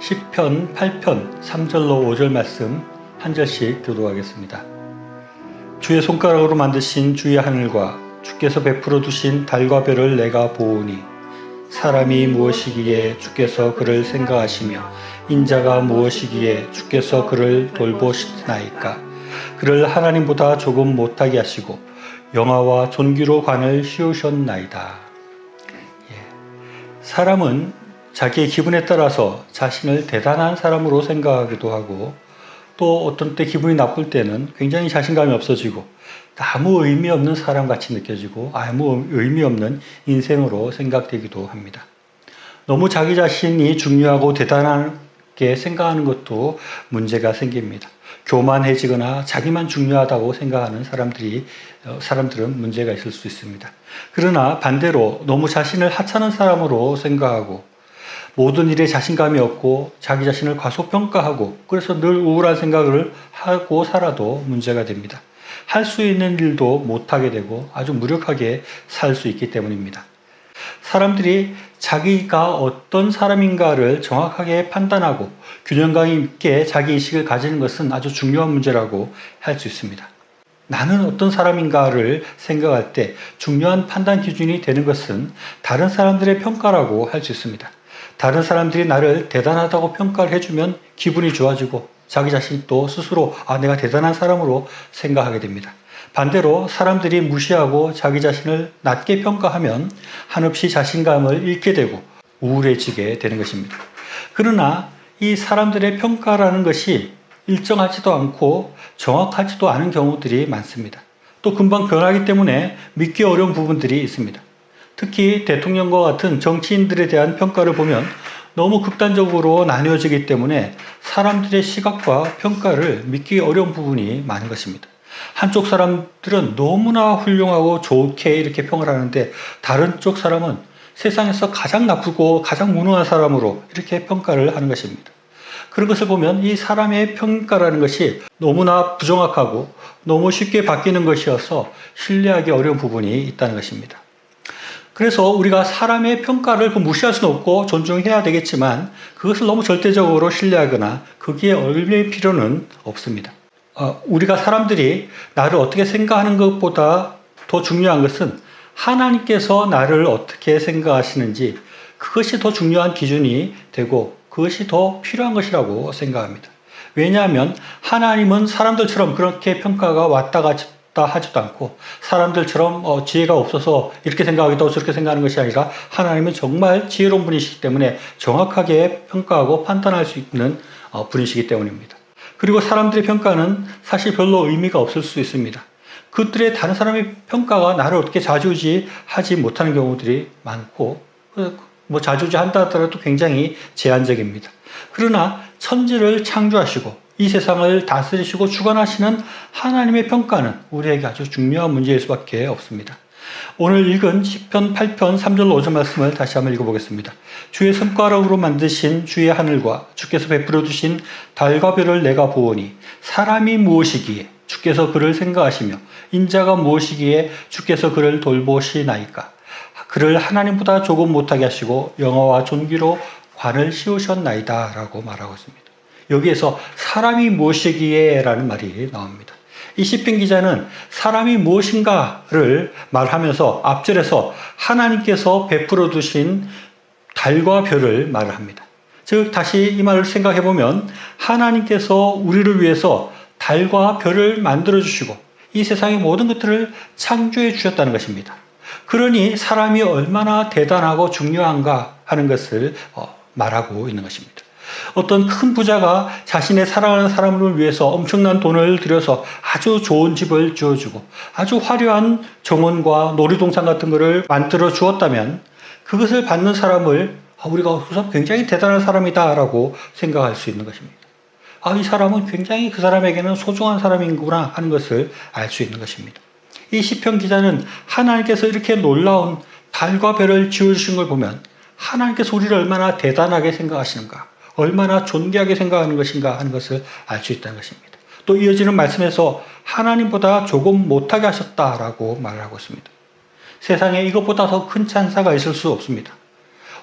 시편 8편 3절로 5절 말씀 한 절씩 교독하겠습니다. 주의 손가락으로 만드신 주의 하늘과 주께서 베풀어 두신 달과 별을 내가 보오니 사람이 무엇이기에 주께서 그를 생각하시며 인자가 무엇이기에 주께서 그를 돌보시나이까. 그를 하나님보다 조금 못하게 하시고 영화와 존귀로 관을 씌우셨나이다. 사람은 자기의 기분에 따라서 자신을 대단한 사람으로 생각하기도 하고, 또 어떤 때 기분이 나쁠 때는 굉장히 자신감이 없어지고 아무 의미 없는 사람같이 느껴지고 아무 의미 없는 인생으로 생각되기도 합니다. 너무 자기 자신이 중요하고 대단하게 생각하는 것도 문제가 생깁니다. 교만해지거나 자기만 중요하다고 생각하는 사람들은 문제가 있을 수 있습니다. 그러나 반대로 너무 자신을 하찮은 사람으로 생각하고 모든 일에 자신감이 없고 자기 자신을 과소평가하고 그래서 늘 우울한 생각을 하고 살아도 문제가 됩니다. 할 수 있는 일도 못하게 되고 아주 무력하게 살 수 있기 때문입니다. 사람들이 자기가 어떤 사람인가를 정확하게 판단하고 균형감 있게 자기의식을 가지는 것은 아주 중요한 문제라고 할 수 있습니다. 나는 어떤 사람인가를 생각할 때 중요한 판단 기준이 되는 것은 다른 사람들의 평가라고 할 수 있습니다. 다른 사람들이 나를 대단하다고 평가를 해주면 기분이 좋아지고 자기 자신이 또 스스로 내가 대단한 사람으로 생각하게 됩니다. 반대로 사람들이 무시하고 자기 자신을 낮게 평가하면 한없이 자신감을 잃게 되고 우울해지게 되는 것입니다. 그러나 이 사람들의 평가라는 것이 일정하지도 않고 정확하지도 않은 경우들이 많습니다. 또 금방 변하기 때문에 믿기 어려운 부분들이 있습니다. 특히 대통령과 같은 정치인들에 대한 평가를 보면 너무 극단적으로 나뉘어지기 때문에 사람들의 시각과 평가를 믿기 어려운 부분이 많은 것입니다. 한쪽 사람들은 너무나 훌륭하고 좋게 이렇게 평을 하는데 다른 쪽 사람은 세상에서 가장 나쁘고 가장 무능한 사람으로 이렇게 평가를 하는 것입니다. 그런 것을 보면 이 사람의 평가라는 것이 너무나 부정확하고 너무 쉽게 바뀌는 것이어서 신뢰하기 어려운 부분이 있다는 것입니다. 그래서 우리가 사람의 평가를 무시할 수는 없고 존중해야 되겠지만 그것을 너무 절대적으로 신뢰하거나 거기에 얽매일 필요는 없습니다. 우리가 사람들이 나를 어떻게 생각하는 것보다 더 중요한 것은 하나님께서 나를 어떻게 생각하시는지 그것이 더 중요한 기준이 되고 그것이 더 필요한 것이라고 생각합니다. 왜냐하면 하나님은 사람들처럼 그렇게 평가가 왔다 갔다 하지도 않고 사람들처럼 지혜가 없어서 이렇게 생각하기도 하고 저렇게 생각하는 것이 아니라 하나님은 정말 지혜로운 분이시기 때문에 정확하게 평가하고 판단할 수 있는 분이시기 때문입니다. 그리고 사람들의 평가는 사실 별로 의미가 없을 수 있습니다. 그들의 다른 사람의 평가가 나를 어떻게 좌지우지하지 못하는 경우들이 많고 좌지우지한다 하더라도 굉장히 제한적입니다. 그러나 천지를 창조하시고 이 세상을 다스리시고 주관하시는 하나님의 평가는 우리에게 아주 중요한 문제일 수밖에 없습니다. 오늘 읽은 시편 8편 3절로 5절 말씀을 다시 한번 읽어보겠습니다. 주의 손가락으로 만드신 주의 하늘과 주께서 베풀어 두신 달과 별을 내가 보오니 사람이 무엇이기에 주께서 그를 생각하시며 인자가 무엇이기에 주께서 그를 돌보시나이까. 그를 하나님보다 조금 못하게 하시고 영화와 존귀로 관을 씌우셨나이다 라고 말하고 있습니다. 여기에서 사람이 무엇이기에 라는 말이 나옵니다. 이 시편 기자는 사람이 무엇인가를 말하면서 앞절에서 하나님께서 베풀어 두신 달과 별을 말을 합니다. 즉 다시 이 말을 생각해 보면 하나님께서 우리를 위해서 달과 별을 만들어 주시고 이 세상의 모든 것들을 창조해 주셨다는 것입니다. 그러니 사람이 얼마나 대단하고 중요한가 하는 것을 말하고 있는 것입니다. 어떤 큰 부자가 자신의 사랑하는 사람을 위해서 엄청난 돈을 들여서 아주 좋은 집을 지어주고 아주 화려한 정원과 놀이동산 같은 것을 만들어 주었다면 그것을 받는 사람을 우리가 우선 굉장히 대단한 사람이다 라고 생각할 수 있는 것입니다. 이 사람은 굉장히 그 사람에게는 소중한 사람이구나 하는 것을 알 수 있는 것입니다. 이 시편 기자는 하나님께서 이렇게 놀라운 달과 별을 지어주신 걸 보면 하나님께서 우리를 얼마나 대단하게 생각하시는가, 얼마나 존귀하게 생각하는 것인가 하는 것을 알 수 있다는 것입니다. 또 이어지는 말씀에서 하나님보다 조금 못하게 하셨다라고 말을 하고 있습니다. 세상에 이것보다 더 큰 찬사가 있을 수 없습니다.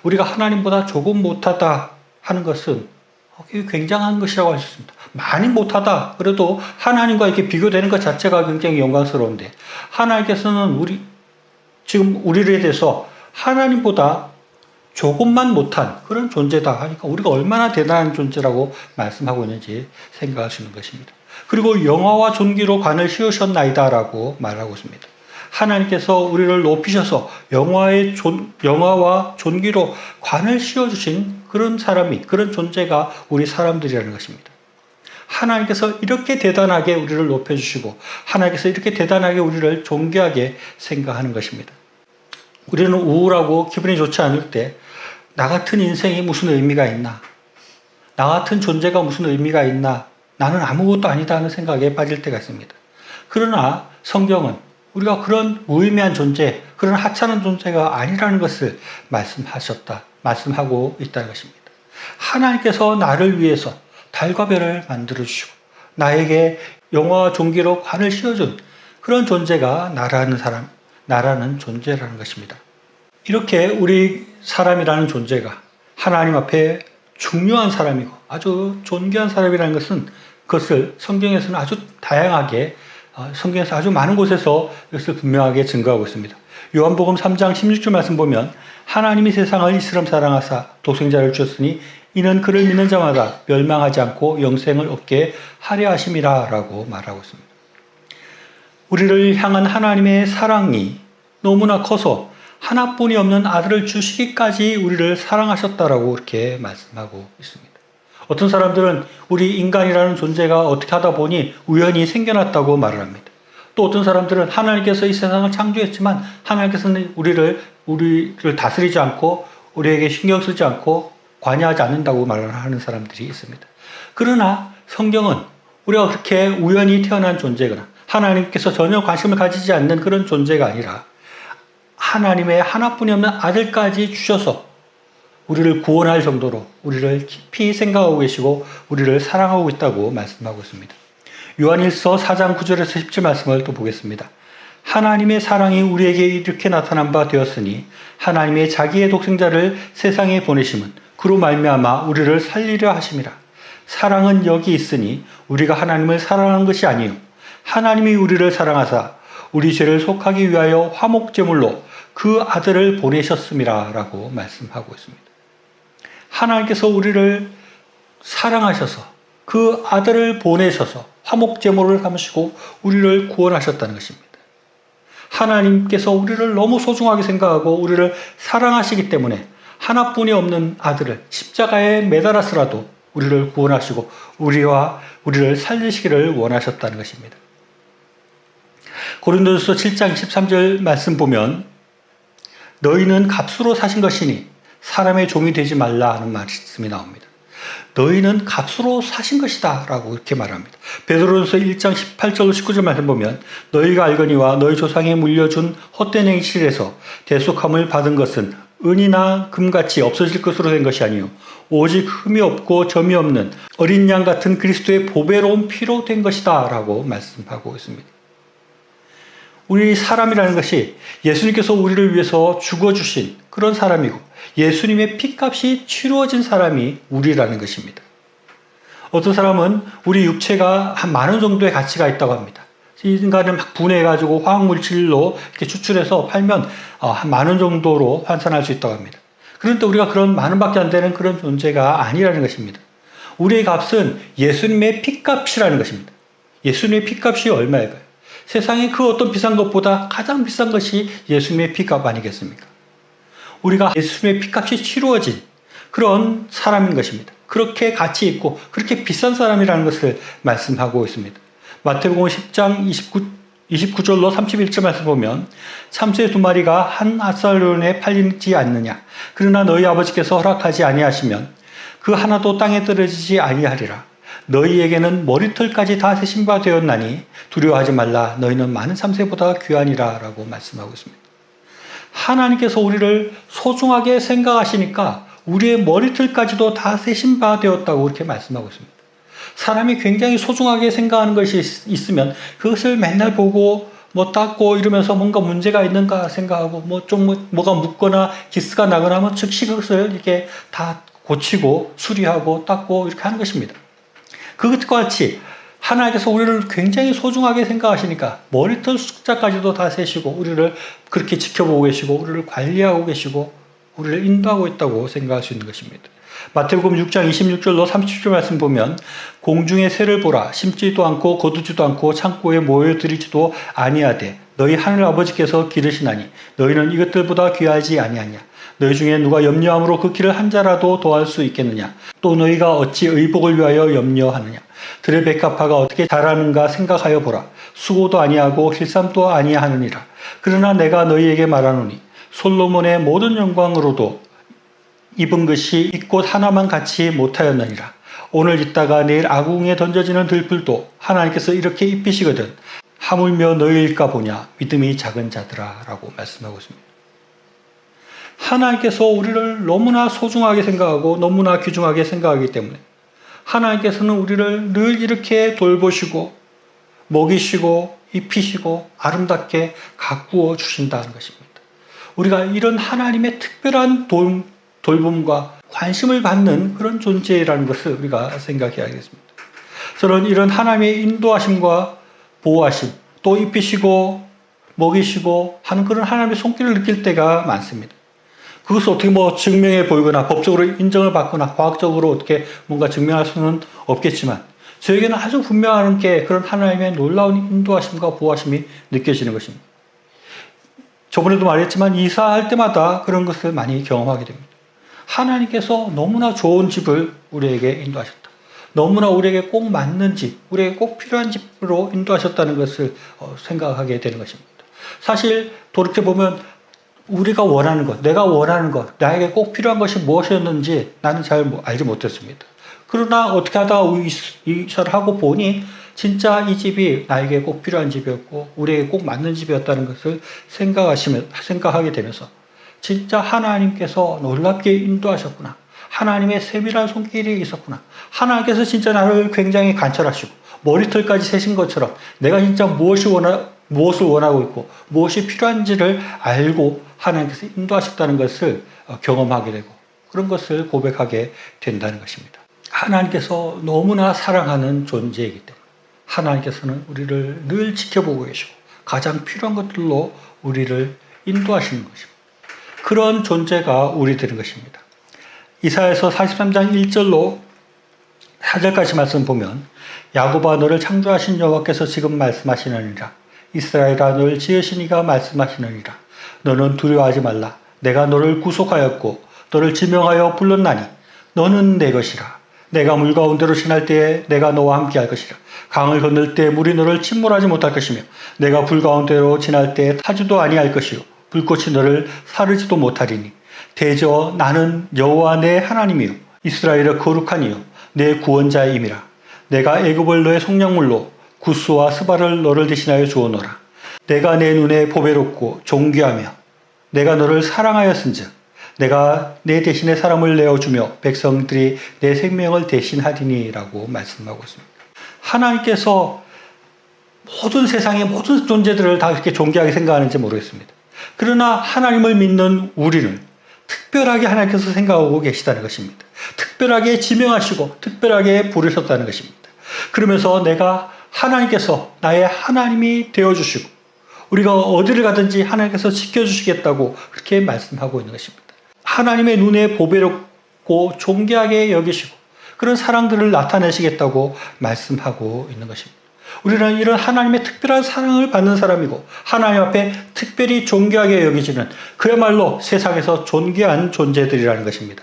우리가 하나님보다 조금 못하다 하는 것은 이게 굉장한 것이라고 할 수 있습니다. 많이 못하다 그래도 하나님과 이렇게 비교되는 것 자체가 굉장히 영광스러운데, 하나님께서는 지금 우리에 대해서 하나님보다 조금만 못한 그런 존재다 하니까 우리가 얼마나 대단한 존재라고 말씀하고 있는지 생각할 수 있는 것입니다. 그리고 영화와 존귀로 관을 씌우셨나이다 라고 말하고 있습니다. 하나님께서 우리를 높이셔서 영화와 존귀로 관을 씌워주신 그런 사람이, 그런 존재가 우리 사람들이라는 것입니다. 하나님께서 이렇게 대단하게 우리를 높여주시고 하나님께서 이렇게 대단하게 우리를 존귀하게 생각하는 것입니다. 우리는 우울하고 기분이 좋지 않을 때 나 같은 인생이 무슨 의미가 있나? 나 같은 존재가 무슨 의미가 있나? 나는 아무것도 아니다 하는 생각에 빠질 때가 있습니다. 그러나 성경은 우리가 그런 무의미한 존재, 그런 하찮은 존재가 아니라는 것을 말씀하고 있다는 것입니다. 하나님께서 나를 위해서 달과 별을 만들어주시고 나에게 영화와 존귀로 관을 씌워준 그런 존재가 나라는 존재라는 것입니다. 이렇게 우리 사람이라는 존재가 하나님 앞에 중요한 사람이고 아주 존귀한 사람이라는 그것을 성경에서는 아주 다양하게, 성경에서 아주 많은 곳에서 이것을 분명하게 증거하고 있습니다. 요한복음 3장 16절 말씀 보면 하나님이 세상을 이처럼 사랑하사 독생자를 주셨으니 이는 그를 믿는 자마다 멸망하지 않고 영생을 얻게 하려 하심이라 라고 말하고 있습니다. 우리를 향한 하나님의 사랑이 너무나 커서 하나뿐이 없는 아들을 주시기까지 우리를 사랑하셨다라고 이렇게 말씀하고 있습니다. 어떤 사람들은 우리 인간이라는 존재가 어떻게 하다 보니 우연히 생겨났다고 말을 합니다. 또 어떤 사람들은 하나님께서 이 세상을 창조했지만 하나님께서는 우리를 다스리지 않고 우리에게 신경 쓰지 않고 관여하지 않는다고 말하는 사람들이 있습니다. 그러나 성경은 우리가 그렇게 우연히 태어난 존재거나 하나님께서 전혀 관심을 가지지 않는 그런 존재가 아니라 하나님의 하나뿐이 없는 아들까지 주셔서 우리를 구원할 정도로 우리를 깊이 생각하고 계시고 우리를 사랑하고 있다고 말씀하고 있습니다. 요한일서 4장 9절에서 10절 말씀을 또 보겠습니다. 하나님의 사랑이 우리에게 이렇게 나타난 바 되었으니 하나님의 자기의 독생자를 세상에 보내심은 그로 말미암아 우리를 살리려 하심이라. 사랑은 여기 있으니 우리가 하나님을 사랑하는 것이 아니요 하나님이 우리를 사랑하사 우리 죄를 속하기 위하여 화목제물로 그 아들을 보내셨음이라 라고 말씀하고 있습니다. 하나님께서 우리를 사랑하셔서 그 아들을 보내셔서 화목제물을 삼으시고 우리를 구원하셨다는 것입니다. 하나님께서 우리를 너무 소중하게 생각하고 우리를 사랑하시기 때문에 하나뿐이 없는 아들을 십자가에 매달아서라도 우리를 구원하시고 우리를 살리시기를 원하셨다는 것입니다. 고린도전서 7장 13절 말씀 보면 너희는 값으로 사신 것이니 사람의 종이 되지 말라 하는 말씀이 나옵니다. 너희는 값으로 사신 것이다 라고 이렇게 말합니다. 베드로전서 1장 18절 19절 말씀 보면 너희가 알거니와 너희 조상이 물려준 헛된 행실에서 대속함을 받은 것은 은이나 금같이 없어질 것으로 된 것이 아니요 오직 흠이 없고 점이 없는 어린 양 같은 그리스도의 보배로운 피로 된 것이다 라고 말씀하고 있습니다. 우리 사람이라는 것이 예수님께서 우리를 위해서 죽어주신 그런 사람이고 예수님의 피값이 치루어진 사람이 우리라는 것입니다. 어떤 사람은 우리 육체가 한 10,000원 정도의 가치가 있다고 합니다. 이 인간을 막 분해해가지고 화학물질로 이렇게 추출해서 팔면 한 10,000원 정도로 환산할 수 있다고 합니다. 그런데 우리가 그런 10,000원밖에 안 되는 그런 존재가 아니라는 것입니다. 우리의 값은 예수님의 피값이라는 것입니다. 예수님의 피값이 얼마일까요? 세상에 그 어떤 비싼 것보다 가장 비싼 것이 예수님의 피값 아니겠습니까? 우리가 예수님의 피값이 치루어진 그런 사람인 것입니다. 그렇게 가치 있고 그렇게 비싼 사람이라는 것을 말씀하고 있습니다. 마태복음 10장 29절로 31절 말씀 보면 참새 2마리가 한 앗살론에 팔리지 않느냐 그러나 너희 아버지께서 허락하지 아니하시면 그 하나도 땅에 떨어지지 아니하리라. 너희에게는 머리털까지 다 세신 바 되었나니 두려워하지 말라. 너희는 많은 참새보다 귀하니라 라고 말씀하고 있습니다. 하나님께서 우리를 소중하게 생각하시니까 우리의 머리털까지도 다 세신 바 되었다고 그렇게 말씀하고 있습니다. 사람이 굉장히 소중하게 생각하는 것이 있으면 그것을 맨날 보고 닦고 이러면서 뭔가 문제가 있는가 생각하고 뭐가 묻거나 기스가 나거나 하면 즉시 그것을 이렇게 다 고치고 수리하고 닦고 이렇게 하는 것입니다. 그것과 같이 하나님께서 우리를 굉장히 소중하게 생각하시니까 머리털 숫자까지도 다 세시고 우리를 그렇게 지켜보고 계시고 우리를 관리하고 계시고 우리를 인도하고 있다고 생각할 수 있는 것입니다. 마태복음 6장 26절로 30절 말씀 보면 공중의 새를 보라 심지도 않고 거두지도 않고 창고에 모여들이지도 아니하되 너희 하늘 아버지께서 기르시나니 너희는 이것들보다 귀하지 아니하냐. 너희 중에 누가 염려함으로 그 길을 한 자라도 더할 수 있겠느냐. 또 너희가 어찌 의복을 위하여 염려하느냐. 들의 백합화가 어떻게 자라는가 생각하여 보라. 수고도 아니하고 힐쌈도 아니하느니라. 그러나 내가 너희에게 말하노니 솔로몬의 모든 영광으로도 입은 것이 이 꽃 하나만 같이 못하였느니라. 오늘 있다가 내일 아궁에 던져지는 들풀도 하나님께서 이렇게 입히시거든 하물며 너희일까 보냐 믿음이 작은 자들아 라고 말씀하고 있습니다. 하나님께서 우리를 너무나 소중하게 생각하고 너무나 귀중하게 생각하기 때문에 하나님께서는 우리를 늘 이렇게 돌보시고 먹이시고 입히시고 아름답게 가꾸어 주신다는 것입니다. 우리가 이런 하나님의 특별한 돌봄과 관심을 받는 그런 존재라는 것을 우리가 생각해야겠습니다. 저는 이런 하나님의 인도하심과 보호하심, 또 입히시고 먹이시고 하는 그런 하나님의 손길을 느낄 때가 많습니다. 그것을 어떻게 증명해 보이거나 법적으로 인정을 받거나 과학적으로 어떻게 뭔가 증명할 수는 없겠지만 저에게는 아주 분명한 게 그런 하나님의 놀라운 인도하심과 보호하심이 느껴지는 것입니다. 저번에도 말했지만 이사할 때마다 그런 것을 많이 경험하게 됩니다. 하나님께서 너무나 좋은 집을 우리에게 인도하셨다. 너무나 우리에게 꼭 맞는 집, 우리에게 꼭 필요한 집으로 인도하셨다는 것을 생각하게 되는 것입니다. 사실 돌이켜보면 우리가 원하는 것, 내가 원하는 것, 나에게 꼭 필요한 것이 무엇이었는지 나는 잘 알지 못했습니다. 그러나 어떻게 하다가 이사를 하고 보니 진짜 이 집이 나에게 꼭 필요한 집이었고 우리에게 꼭 맞는 집이었다는 것을 생각하게 되면서 진짜 하나님께서 놀랍게 인도하셨구나. 하나님의 세밀한 손길이 있었구나. 하나님께서 진짜 나를 굉장히 관찰하시고 머리털까지 세신 것처럼 내가 진짜 무엇을 원하고 있고 무엇이 필요한지를 알고 하나님께서 인도하셨다는 것을 경험하게 되고 그런 것을 고백하게 된다는 것입니다. 하나님께서 너무나 사랑하는 존재이기 때문에 하나님께서는 우리를 늘 지켜보고 계시고 가장 필요한 것들로 우리를 인도하시는 것입니다. 그런 존재가 우리 되는 것입니다. 이사야서 43장 1절로 4절까지 말씀 보면 야곱아 너를 창조하신 여호와께서 지금 말씀하시느니라. 이스라엘아 너를 지으신 이가 말씀하시느니라. 너는 두려워하지 말라. 내가 너를 구속하였고 너를 지명하여 불렀나니 너는 내 것이라. 내가 물 가운데로 지날 때에 내가 너와 함께 할 것이라. 강을 건널 때 물이 너를 침몰하지 못할 것이며 내가 불 가운데로 지날 때에 타지도 아니할 것이요 불꽃이 너를 사르지도 못하리니 대저 나는 여호와 내 하나님이요 이스라엘의 거룩한 이요 내 구원자임이라. 내가 애굽을 너의 속량물로 구스와 스바를 너를 대신하여 주어노라. 내가 내 눈에 보배롭고 존귀하며 내가 너를 사랑하였은즉 내가 내 대신에 사람을 내어주며 백성들이 내 생명을 대신하리니 라고 말씀하고 있습니다. 하나님께서 모든 세상의 모든 존재들을 다 그렇게 존귀하게 생각하는지 모르겠습니다. 그러나 하나님을 믿는 우리는 특별하게 하나님께서 생각하고 계시다는 것입니다. 특별하게 지명하시고 특별하게 부르셨다는 것입니다. 그러면서 내가 하나님께서 나의 하나님이 되어주시고 우리가 어디를 가든지 하나님께서 지켜주시겠다고 그렇게 말씀하고 있는 것입니다. 하나님의 눈에 보배롭고 존귀하게 여기시고 그런 사랑들을 나타내시겠다고 말씀하고 있는 것입니다. 우리는 이런 하나님의 특별한 사랑을 받는 사람이고 하나님 앞에 특별히 존귀하게 여기지는 그야말로 세상에서 존귀한 존재들이라는 것입니다.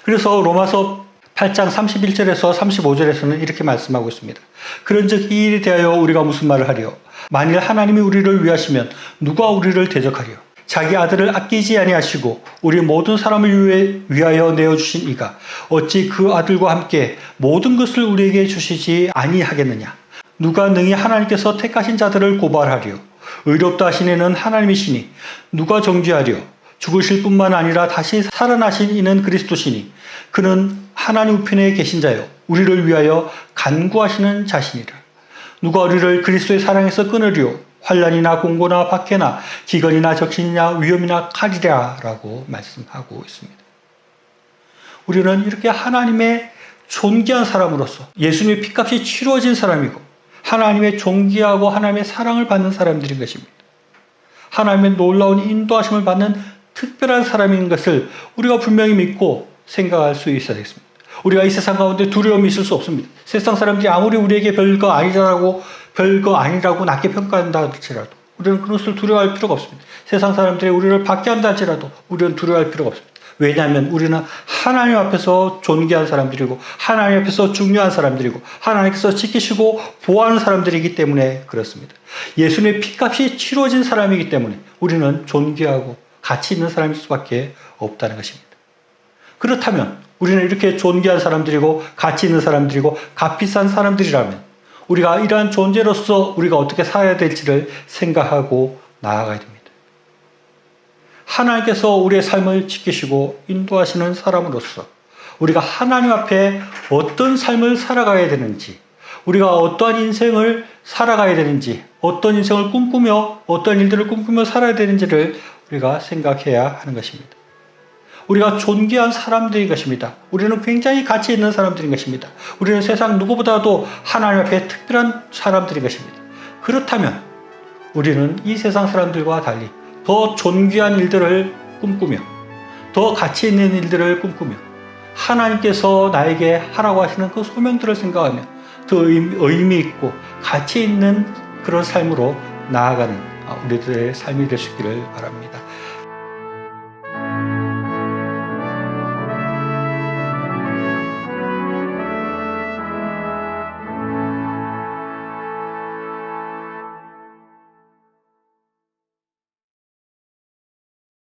그래서 로마서 8장 31절에서 35절에서는 이렇게 말씀하고 있습니다. 그런즉 이 일에 대하여 우리가 무슨 말을 하리요? 만일 하나님이 우리를 위하시면 누가 우리를 대적하리요? 자기 아들을 아끼지 아니하시고 우리 모든 사람을 위하여 내어주신 이가 어찌 그 아들과 함께 모든 것을 우리에게 주시지 아니하겠느냐? 누가 능히 하나님께서 택하신 자들을 고발하리요? 의롭다 하신 이는 하나님이시니 누가 정죄하리요? 죽으실 뿐만 아니라 다시 살아나신 이는 그리스도시니 그는 하나님 우편에 계신 자요 우리를 위하여 간구하시는 자시니라. 누가 우리를 그리스도의 사랑에서 끊으리요? 환난이나 공고나 박해나 기근이나 적신이나 위험이나 칼이라 라고 말씀하고 있습니다. 우리는 이렇게 하나님의 존귀한 사람으로서 예수님의 피값이 치루어진 사람이고 하나님의 존귀하고 하나님의 사랑을 받는 사람들인 것입니다. 하나님의 놀라운 인도하심을 받는 특별한 사람인 것을 우리가 분명히 믿고 생각할 수 있어야 되겠습니다. 우리가 이 세상 가운데 두려움이 있을 수 없습니다. 세상 사람들이 아무리 우리에게 별거 아니라고 낮게 평가한다 할지라도 우리는 그것을 두려워할 필요가 없습니다. 세상 사람들이 우리를 받게 한다 할지라도 우리는 두려워할 필요가 없습니다. 왜냐하면 우리는 하나님 앞에서 존귀한 사람들이고 하나님 앞에서 중요한 사람들이고 하나님께서 지키시고 보호하는 사람들이기 때문에 그렇습니다. 예수님의 피값이 치루어진 사람이기 때문에 우리는 존귀하고 가치 있는 사람일 수밖에 없다는 것입니다. 그렇다면 우리는 이렇게 존귀한 사람들이고 가치 있는 사람들이고 값비싼 사람들이라면 우리가 이러한 존재로서 우리가 어떻게 살아야 될지를 생각하고 나아가야 됩니다. 하나님께서 우리의 삶을 지키시고 인도하시는 사람으로서 우리가 하나님 앞에 어떤 삶을 살아가야 되는지, 우리가 어떠한 인생을 살아가야 되는지, 어떤 인생을 꿈꾸며 어떤 일들을 꿈꾸며 살아야 되는지를 우리가 생각해야 하는 것입니다. 우리가 존귀한 사람들인 것입니다. 우리는 굉장히 가치 있는 사람들인 것입니다. 우리는 세상 누구보다도 하나님 앞에 특별한 사람들인 것입니다. 그렇다면 우리는 이 세상 사람들과 달리 더 존귀한 일들을 꿈꾸며 더 가치 있는 일들을 꿈꾸며 하나님께서 나에게 하라고 하시는 그 소명들을 생각하며 더 의미 있고 가치 있는 그런 삶으로 나아가는 우리들의 삶이 될 수 있기를 바랍니다.